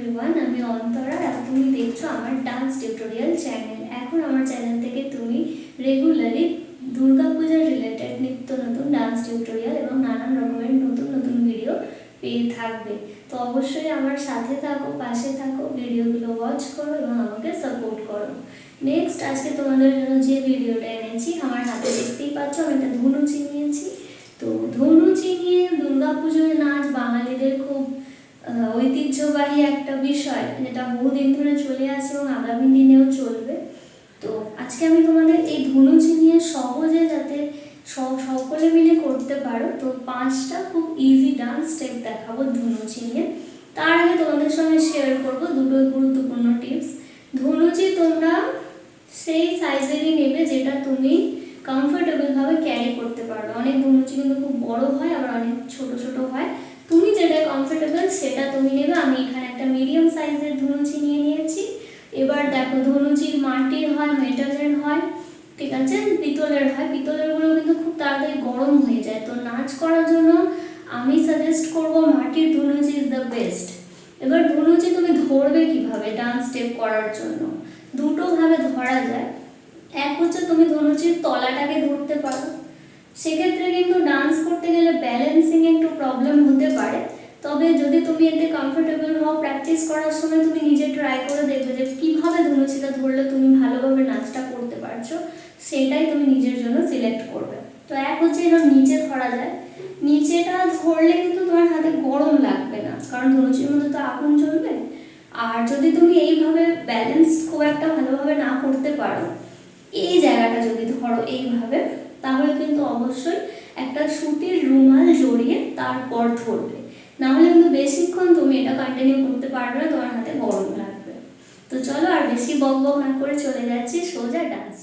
Everyone, আমি অন্তরা আর তুমি দেখছো আমার ডান্স টিউটোরিয়াল চ্যানেল। এখন আমার চ্যানেল থেকে তুমি রেগুলারলি দুর্গা পূজার রিলেটেড নিত্য নতুন ডান্স টিউটোরিয়াল এবং নানান রকমের নতুন নতুন ভিডিও পেয়ে থাকবে। তো অবশ্যই আমার সাথে থাকো, পাশে থাকো, ভিডিওগুলো ওয়াচ করো এবং আমাকে সাপোর্ট করো। নেক্সট আজকে তোমাদের জন্য যে ভিডিওটা এনেছি, আমার হাতে দেখতেই পাচ্ছ আমি একটা ধুনুচি নিয়েছি। তো ধুনুচি নিয়ে দুর্গা পুজোর নাচ বাঙালিদের খুব ঐতিহ্যবাহী একটা বিষয়, যেটা বহুদিন ধরে চলে আসে এবং আগামী দিনেও চলবে। তো আজকে আমি তোমাদের এই ধুনুচি নিয়ে সহজে যাতে সকলে মিলে করতে পারো, তো 5টা খুব ইজি ডান্স স্টেপ দেখাবো ধুনুচি নিয়ে। তার আগে তোমাদের সঙ্গে শেয়ার করবো দুটো গুরুত্বপূর্ণ টিপস। ধুনুচি তোমরা সেই সাইজেরই নেবে যেটা তুমি কমফোর্টেবল ভাবে ক্যারি করতে পারবে। অনেক ধুনুচি কিন্তু খুব বড় হয়, আবার অনেক ছোট ছোট হয়। তুমি যেটা কমফোর্টেবল সেটা তুমি নেবে। আমি এখানে একটা মিডিয়াম সাইজের ধুনুচি নিয়ে নিয়েছি। এবার দেখো, ধুনুচির মাটির হয়, মেটালের হয়, ঠিক আছে, পিতলের হয়। পিতলের গুলো কিন্তু খুব তাড়াতাড়ি গরম হয়ে যায়। তো নাচ করার জন্য আমি সাজেস্ট করব মাটির ধুনুচি ইজ দ্য বেস্ট। এবার ধুনুচি তুমি ধরবে কিভাবে ডান্স স্টেপ করার জন্য? দুটো ভাবে ধরা যায়। এক হচ্ছে তুমি ধুনুচির তলাটাকে ধরতে পারো, সেক্ষেত্রে কিন্তু ডান্স করতে গেলে ব্যালেন্সিং একটু প্রবলেম হতে পারে। তবে যদি তুমি এতে কমফোর্টেবল হও, প্র্যাকটিস করার সময় তুমি নিজে ট্রাই করে দেখবে যে কীভাবে ধুনুচিটা ধরলে তুমি ভালোভাবে নাচটা করতে পারছো, সেটাই তুমি নিজের জন্য সিলেক্ট করবে। তো এক হচ্ছে এরকম নিচে ধরা যায়। নিচেটা ধরলে কিন্তু তোমার হাতে গরম লাগবে না, কারণ ধুনুচির মধ্যে তো আগুন জ্বলবে। আর যদি তুমি এইভাবে ব্যালেন্স খুব একটা ভালোভাবে না করতে পারো, এই জায়গাটা যদি ধরো এইভাবে, তাহলে কিন্তু অবশ্যই একটা সুতির রুমাল জড়িয়ে তারপর ধরবে, নাহলে কিন্তু বেশিক্ষণ তুমি এটা কন্টিনিউ করতে পারবে না, তোমার হাতে গরম লাগবে। তো চলো আর বেশি বক বক না করে চলে যাচ্ছি সোজা ডান্স।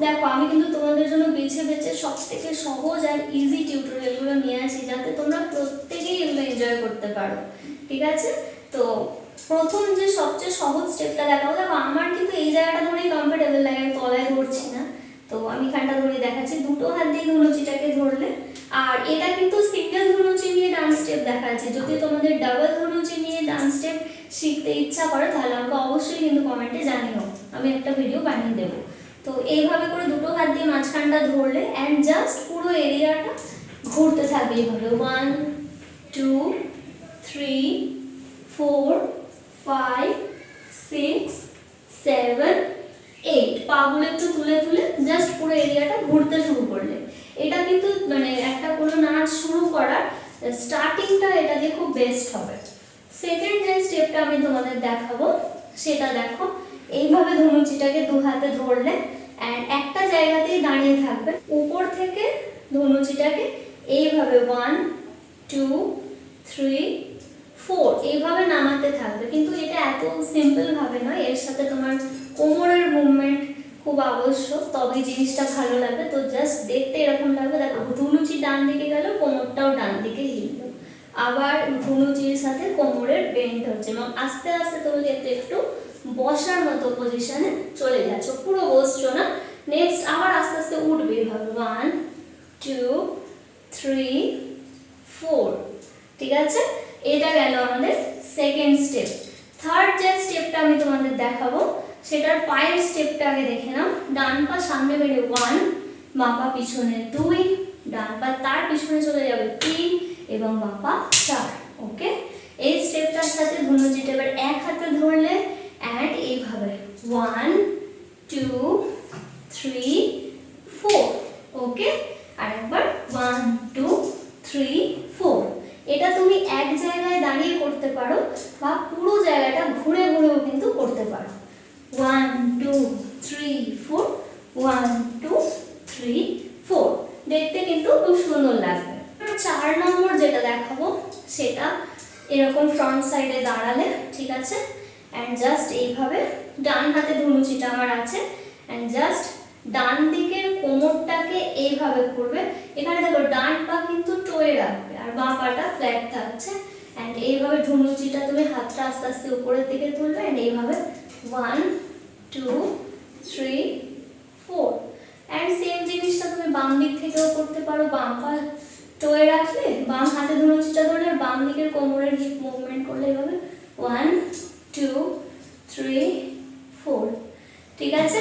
দেখো, আমি কিন্তু তোমাদের জন্য বেছে বেছে সব থেকে সহজ আর ইজি টিউটোরিয়ালগুলো নিয়ে আসি, যাতে তোমরা প্রত্যেকেই এগুলো এনজয় করতে পারো, ঠিক আছে? তো প্রথম যে সবচেয়ে সহজ স্টেপটা দেখাবো। দেখো, আমার কিন্তু এই জায়গাটা ধরেই কমফোর্টেবল লাগে, আমি তলায় ধরছি না। তো আমি খানটা ধরে দেখাচ্ছি, দুটো হাত দিয়ে ধুনুচিটাকে ধরলে। আর এটা কিন্তু সিঙ্গেল ধুনুচি নিয়ে ডান্স স্টেপ দেখাচ্ছি। যদি তোমাদের ডাবল ধুনুচি নিয়ে ডান্স স্টেপ শিখতে ইচ্ছা করে, তাহলে আমাকে অবশ্যই কিন্তু কমেন্টে জানিও, আমি একটা ভিডিও বানিয়ে দেবো। তো এইভাবে করে দুটো হাত দিয়ে মাঝখানটা ধরলে অ্যান্ড জাস্ট পুরো এরিয়াটা ঘুরতে থাকবে এইভাবে। 1 2 3 4 5 6 7 8, পাগুলো একটু তুলে তুলে জাস্ট পুরো এরিয়াটা ঘুরতে শুরু করলে। এটা কিন্তু মানে একটা কোনো নাচ শুরু করার স্টার্টিংটা এটা দিয়ে খুব বেস্ট হবে। সেকেন্ড যে স্টেপটা আমি তোমাদের দেখাবো, সেটা দেখো, এইভাবে ধনুচিটাকে দু হাতে ধরলে এন্ড একটা জায়গাতেই দাঁড়িয়ে থাকবে। উপর থেকে ধনুচিটাকে এইভাবে 1 2 3 4 এইভাবে নামাতে থাকবে। কিন্তু এটা এত সিম্পল ভাবে নয়, এর সাথে তোমার কোমরের মুভমেন্ট খুব আবশ্যক, তবে জিনিসটা ভালো লাগবে। তো জাস্ট দেখতে এরকম লাগবে। দেখো, ধনুচি ডান দিকে গেল, কোমরটাও ডান দিকে হিলল, আবার ধনুচির সাথে কোমরের বেন্ড হচ্ছে, এবং আস্তে আস্তে তুমি কিন্তু একটু বসার মতো পজিশনে চলে যাচ্ছ, পুরো বসছো না। নেক্সট আবার আস্তে আস্তে উঠবে এভাবে 1 2 3 4, ঠিক আছে? এটা গেল আমাদের সেকেন্ড স্টেপ। থার্ড যে স্টেপটা আমি তোমাদের দেখাবো, সেটার পায়ের স্টেপটা আগে দেখে নাও। ডান পা সামনে বেড়ে 1, বাঁ পা পিছনে 2, ডান পা তার পিছনে চলে যাবে 3 এবং বাঁ পা 4। ওকে, এই স্টেপটার সাথে ধনুচিটা এবার এক হাতে ধরলে অ্যান্ড এইভাবে 1 2 3 4। ওকে, আর একবার 1 2 3 4। এটা তুমি এক জায়গায় দাঁড়িয়ে করতে পারো বা পুরো জায়গাটা ঘুরে ঘুরেও কিন্তু করতে পারো। 1 2 3 4 1 2 3 4, দেখতে কিন্তু খুব সুন্দর লাগবে। 4 নম্বর যেটা দেখাবো, সেটা এরকম ফ্রন্ট সাইডে দাঁড়ালে, ঠিক আছে, অ্যান্ড জাস্ট এইভাবে ডান হাতে ধনুচিটা আমার আছে, অ্যান্ড জাস্ট ডান দিকের কোমরটাকে এইভাবে করবে। এখানে দেখো, ডান পা কিন্তু টোয়ে রাখবে আর বাঁ পাটা ফ্ল্যাট থাকছে, অ্যান্ড এইভাবে ধনুচিটা তুমি হাতটা আস্তে আস্তে উপরের দিকে তুলবে, অ্যান্ড এইভাবে 1 2 3 4 এন্ড সেম জিনিসটা তুমি বাম দিক থেকেও করতে পারো বাম পা টোয়ে রাখলে বাম হাতে ধনুচিটা ধরে বাম দিকের কোমরের হিপ মুভমেন্ট করলে এভাবে 1 2 3 4 ঠিক আছে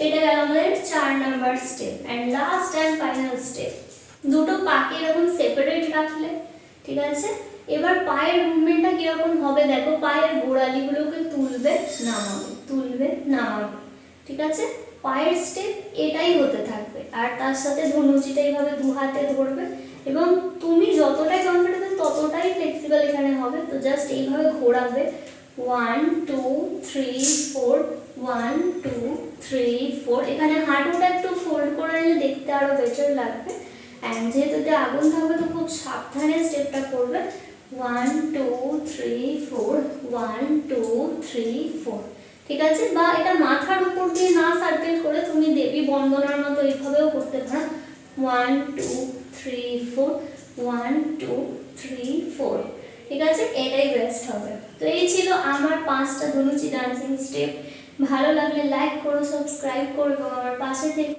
এটা গেল আমাদের 4 number step and last and final step দুটো পাকে এরকম সেপারেট রাখলে ঠিক আছে এবার পায়ের মুভমেন্টটা কি রকম হবে দেখো পায়ের গোড়ালিগুলোকে তুলবে নামাবে ঠিক আছে পায়ের স্টেপ এটাই হতে থাকবে আর তার সাথে ধনুচিটা এইভাবে দু হাতে ধরবে এবং তুমি যতটাই কমফোর্টেবল ততটাই ফ্লেক্সিবল এখানে হবে তো জাস্ট এইভাবে ঘোরাবে 1 2 3 4 1 2 3 4 এখানে হাঁটুটা একটু ফোল্ড করে নিলে দেখতে আরো বেটার লাগবে এন্ড যেহেতু আগুন থাকবে তো খুব সাবধানে স্টেপটা করবে 1 2 3 4 1 2 3 4 ঠিক আছে বা এটা মাথার উপর দিয়ে না সার্কেল করে তুমি দেবী বন্দনার মতো এইভাবেও করতে পারো 1 2 3 4 1 2 3 4 ঠিক আছে এটাই বেস্ট হবে তো এই ছিল আমার 5টা ধনুচি ডান্সিং স্টেপ ভালো লাগলে লাইক করো সাবস্ক্রাইব করো এবং আমার পাশে থেকে